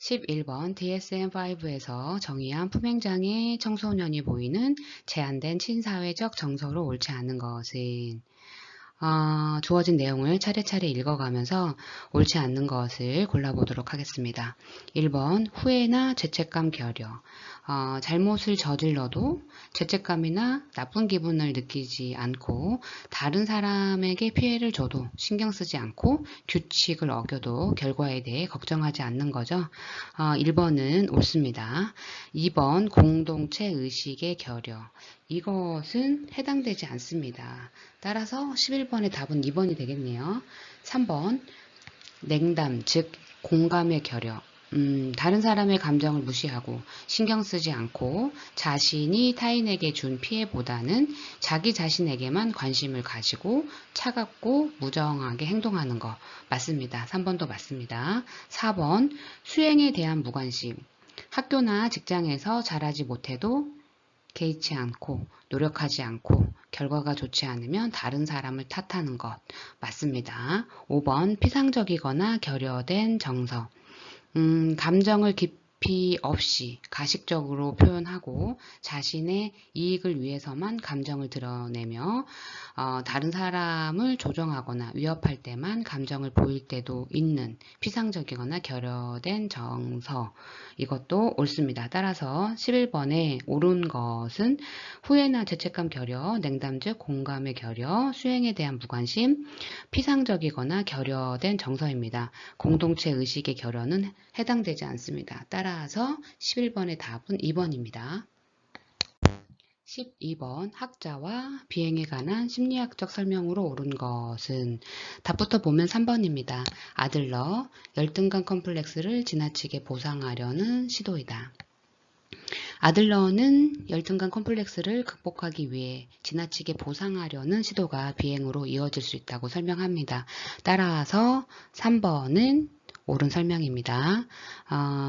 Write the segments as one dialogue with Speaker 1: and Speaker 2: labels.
Speaker 1: 11번 DSM-5에서 정의한 품행장애 청소년이 보이는 제한된 친사회적 정서로 옳지 않은 것은 주어진 내용을 차례차례 읽어가면서 옳지 않는 것을 골라보도록 하겠습니다. 1번 후회나 죄책감 결여. 잘못을 저질러도 죄책감이나 나쁜 기분을 느끼지 않고 다른 사람에게 피해를 줘도 신경 쓰지 않고 규칙을 어겨도 결과에 대해 걱정하지 않는 거죠. 1번은 옳습니다. 2번 공동체 의식의 결여. 이것은 해당되지 않습니다. 따라서 11번의 답은 2번이 되겠네요. 3번 냉담, 즉 공감의 결여. 다른 사람의 감정을 무시하고 신경 쓰지 않고 자신이 타인에게 준 피해보다는 자기 자신에게만 관심을 가지고 차갑고 무정하게 행동하는 거 맞습니다. 3번도 맞습니다. 4번 수행에 대한 무관심. 학교나 직장에서 잘하지 못해도 개의치 않고 노력하지 않고 결과가 좋지 않으면 다른 사람을 탓하는 것 맞습니다. 5번 피상적이거나 결여된 정서. 감정을 깊이 없이 가식적으로 표현하고 자신의 이익을 위해서만 감정을 드러내며 다른 사람을 조정하거나 위협할 때만 감정을 보일 때도 있는 피상적이거나 결여된 정서. 이것도 옳습니다. 따라서 11번에 옳은 것은 후회나 죄책감 결여, 냉담 즉 공감의 결여, 수행에 대한 무관심, 피상적이거나 결여된 정서입니다. 공동체 의식의 결여는 해당되지 않습니다. 따라서 11번의 답은 2번입니다. 12번 학자와 비행에 관한 심리학적 설명으로 옳은 것은 답부터 보면 3번입니다. 아들러, 열등감 컴플렉스를 지나치게 보상하려는 시도이다. 아들러는 열등감 컴플렉스를 극복하기 위해 지나치게 보상하려는 시도가 비행으로 이어질 수 있다고 설명합니다. 따라서 3번은 옳은 설명입니다.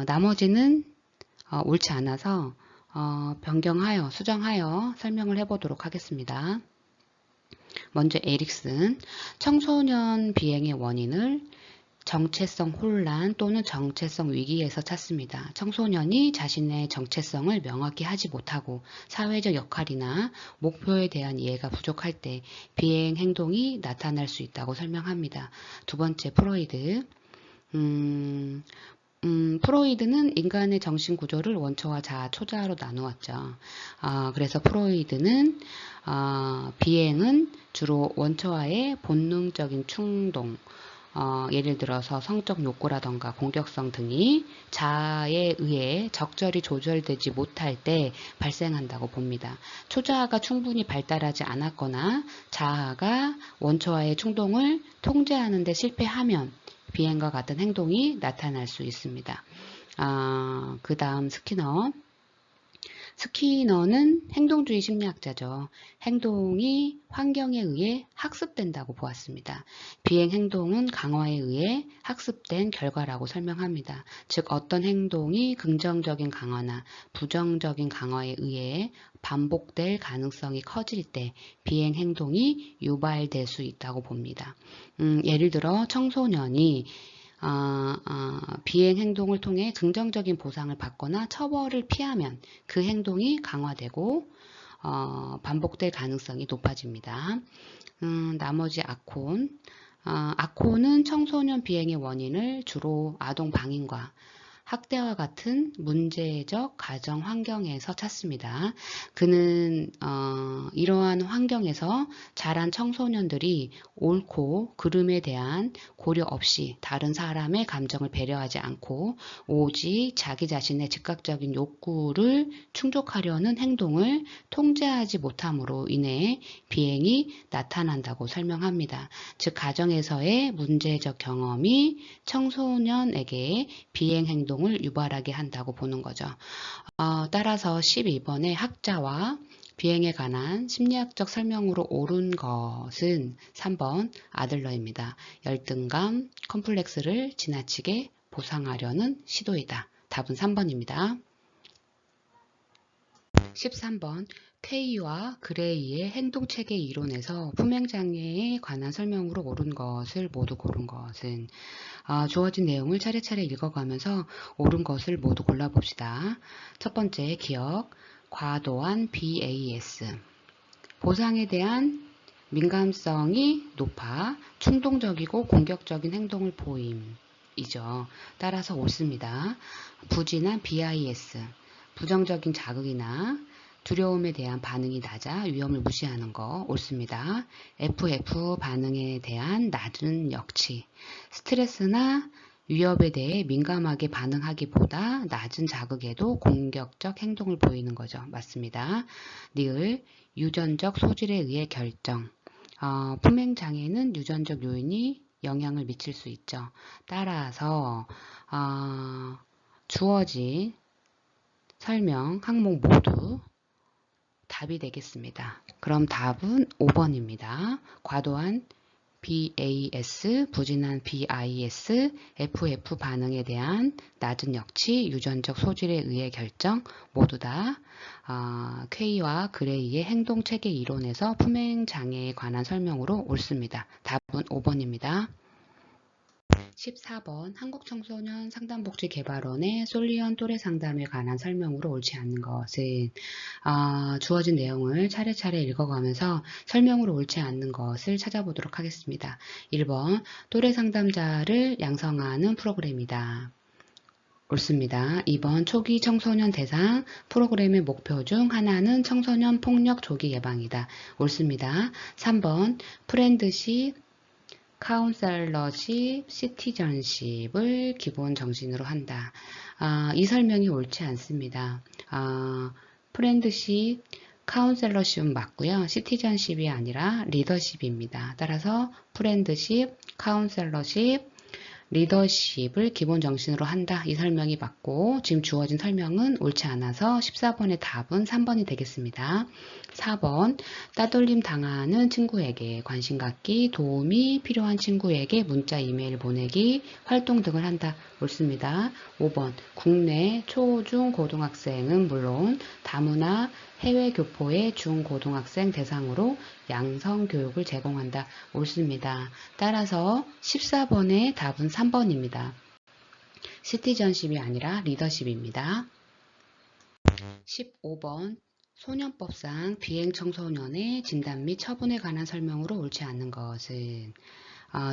Speaker 1: 나머지는 옳지 않아서 변경하여 수정하여 설명을 해보도록 하겠습니다. 먼저 에릭슨, 청소년 비행의 원인을 정체성 혼란 또는 정체성 위기에서 찾습니다. 청소년이 자신의 정체성을 명확히 하지 못하고 사회적 역할이나 목표에 대한 이해가 부족할 때 비행 행동이 나타날 수 있다고 설명합니다. 두 번째 프로이드. 프로이드는 인간의 정신 구조를 원초와 자아, 초자아로 나누었죠. 그래서 프로이드는 비행은 주로 원초와의 본능적인 충동, 예를 들어서 성적 욕구라던가 공격성 등이 자아에 의해 적절히 조절되지 못할 때 발생한다고 봅니다. 초자아가 충분히 발달하지 않았거나 자아가 원초와의 충동을 통제하는 데 실패하면 비행과 같은 행동이 나타날 수 있습니다. 그 다음 스키너. 스키너는 행동주의 심리학자죠. 행동이 환경에 의해 학습된다고 보았습니다. 비행 행동은 강화에 의해 학습된 결과라고 설명합니다. 즉 어떤 행동이 긍정적인 강화나 부정적인 강화에 의해 반복될 가능성이 커질 때 비행 행동이 유발될 수 있다고 봅니다. 예를 들어 청소년이 비행 행동을 통해 긍정적인 보상을 받거나 처벌을 피하면 그 행동이 강화되고 반복될 가능성이 높아집니다. 나머지 아콘. 아콘은 청소년 비행의 원인을 주로 아동 방임과 학대와 같은 문제적 가정 환경에서 찾습니다. 그는 이러한 환경에서 자란 청소년들이 옳고 그름에 대한 고려 없이 다른 사람의 감정을 배려하지 않고 오직 자기 자신의 즉각적인 욕구를 충족하려는 행동을 통제하지 못함으로 인해 비행이 나타난다고 설명합니다. 즉 가정에서의 문제적 경험이 청소년에게 비행 행동을 유발하게 한다고 보는 거죠. 따라서 12번의 학자와 비행에 관한 심리학적 설명으로 옳은 것은 3번 아들러입니다. 열등감, 컴플렉스를 지나치게 보상하려는 시도이다. 답은 3번입니다. 13번 케이와 그레이의 행동체계 이론에서 품행장애에 관한 설명으로 옳은 것을 모두 고른 것은 주어진 내용을 차례차례 읽어가면서 옳은 것을 모두 골라봅시다. 첫 번째 기억, 과도한 BAS, 보상에 대한 민감성이 높아 충동적이고 공격적인 행동을 보임이죠. 따라서 옳습니다. 부진한 BIS, 부정적인 자극이나 두려움에 대한 반응이 낮아 위험을 무시하는 거 옳습니다. FF 반응에 대한 낮은 역치, 스트레스나 위협에 대해 민감하게 반응하기보다 낮은 자극에도 공격적 행동을 보이는 거죠. 맞습니다. 니을, 유전적 소질에 의해 결정. 품행장애는 유전적 요인이 영향을 미칠 수 있죠. 따라서 주어진 설명 항목 모두 답이 되겠습니다. 그럼 답은 5번입니다. 과도한 BAS, 부진한 BIS, FF 반응에 대한 낮은 역치, 유전적 소질에 의해 결정 모두 다 퀘이와 그레이의 행동체계 이론에서 품행장애에 관한 설명으로 옳습니다. 답은 5번입니다. 14번 한국청소년 상담복지개발원의 솔리언 또래 상담에 관한 설명으로 옳지 않는 것은 주어진 내용을 차례차례 읽어가면서 설명으로 옳지 않는 것을 찾아보도록 하겠습니다. 1번 또래 상담자를 양성하는 프로그램이다. 옳습니다. 2번 초기 청소년 대상 프로그램의 목표 중 하나는 청소년 폭력 조기 예방이다. 옳습니다. 3번 프렌드십 카운셀러십, 시티전십을 기본 정신으로 한다. 이 설명이 옳지 않습니다. 프렌드십, 카운셀러십은 맞고요. 시티전십이 아니라 리더십입니다. 따라서 프렌드십, 카운셀러십, 리더십을 기본 정신으로 한다. 이 설명이 맞고 지금 주어진 설명은 옳지 않아서 14번의 답은 3번이 되겠습니다. 4번 따돌림 당하는 친구에게 관심 갖기, 도움이 필요한 친구에게 문자, 이메일 보내기, 활동 등을 한다. 옳습니다. 5번 국내 초, 중, 고등학생은 물론 다문화 해외 교포의 중고등학생 대상으로 양성 교육을 제공한다. 옳습니다. 따라서 14번의 답은 3번입니다. 시티전십이 아니라 리더십입니다. 15번 소년법상 비행 청소년의 진단 및 처분에 관한 설명으로 옳지 않는 것은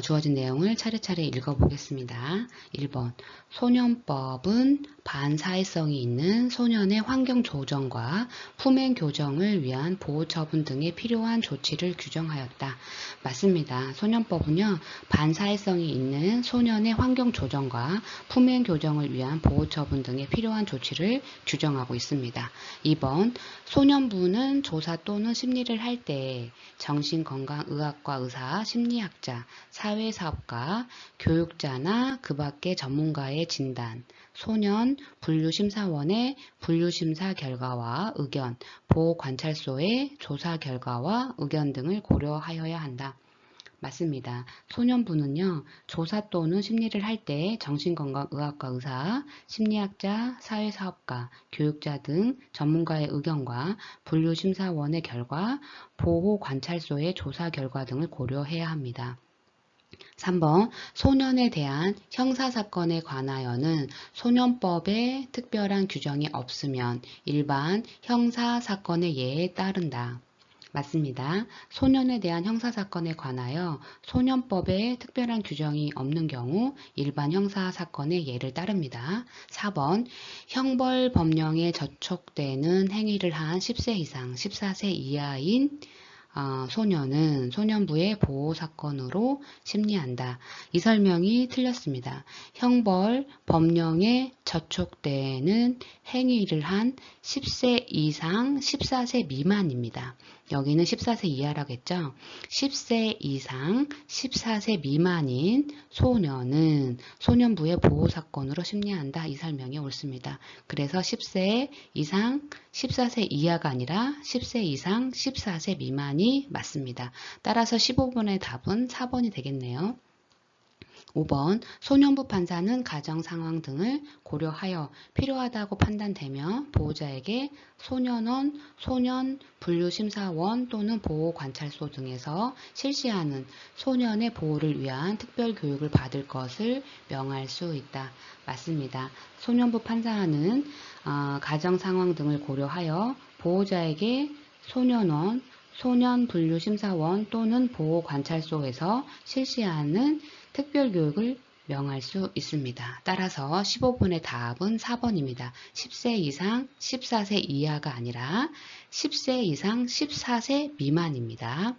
Speaker 1: 주어진 내용을 차례차례 읽어보겠습니다. 1번 소년법은 반사회성이 있는 소년의 환경 조정과 품행 교정을 위한 보호 처분 등에 필요한 조치를 규정하였다. 맞습니다. 소년법은요, 반사회성이 있는 소년의 환경 조정과 품행 교정을 위한 보호 처분 등에 필요한 조치를 규정하고 있습니다. 2번 소년부는 조사 또는 심리를 할 때 정신건강의학과 의사, 심리학자, 사회사업가, 교육자나 그 밖의 전문가의 진단, 소년 분류심사원의 분류심사 결과와 의견, 보호관찰소의 조사 결과와 의견 등을 고려하여야 한다. 맞습니다. 소년부는요, 조사 또는 심리를 할 때 정신건강의학과 의사, 심리학자, 사회사업가, 교육자 등 전문가의 의견과 분류심사원의 결과, 보호관찰소의 조사 결과 등을 고려해야 합니다. 3번 소년에 대한 형사사건에 관하여는 소년법에 특별한 규정이 없으면 일반 형사사건의 예에 따른다. 맞습니다. 소년에 대한 형사사건에 관하여 소년법에 특별한 규정이 없는 경우 일반 형사사건의 예를 따릅니다. 4번 형벌 법령에 저촉되는 행위를 한 10세 이상 14세 이하인 소년은 소년부의 보호사건으로 심리한다. 이 설명이 틀렸습니다. 형벌 법령에 저촉되는 행위를 한 10세 이상 14세 미만입니다. 여기는 14세 이하라고 했죠. 10세 이상 14세 미만인 소년은 소년부의 보호사건으로 심리한다. 이 설명이 옳습니다. 그래서 10세 이상 14세 이하가 아니라 10세 이상 14세 미만이 맞습니다. 따라서 15번의 답은 4번이 되겠네요. 5번 소년부 판사는 가정 상황 등을 고려하여 필요하다고 판단되며 보호자에게 소년원, 소년 분류심사원 또는 보호관찰소 등에서 실시하는 소년의 보호를 위한 특별교육을 받을 것을 명할 수 있다. 맞습니다. 소년부 판사는 가정 상황 등을 고려하여 보호자에게 소년원, 소년분류심사원 또는 보호관찰소에서 실시하는 특별교육을 명할 수 있습니다. 따라서 15번의 답은 4번입니다. 10세 이상 14세 이하가 아니라 10세 이상 14세 미만입니다.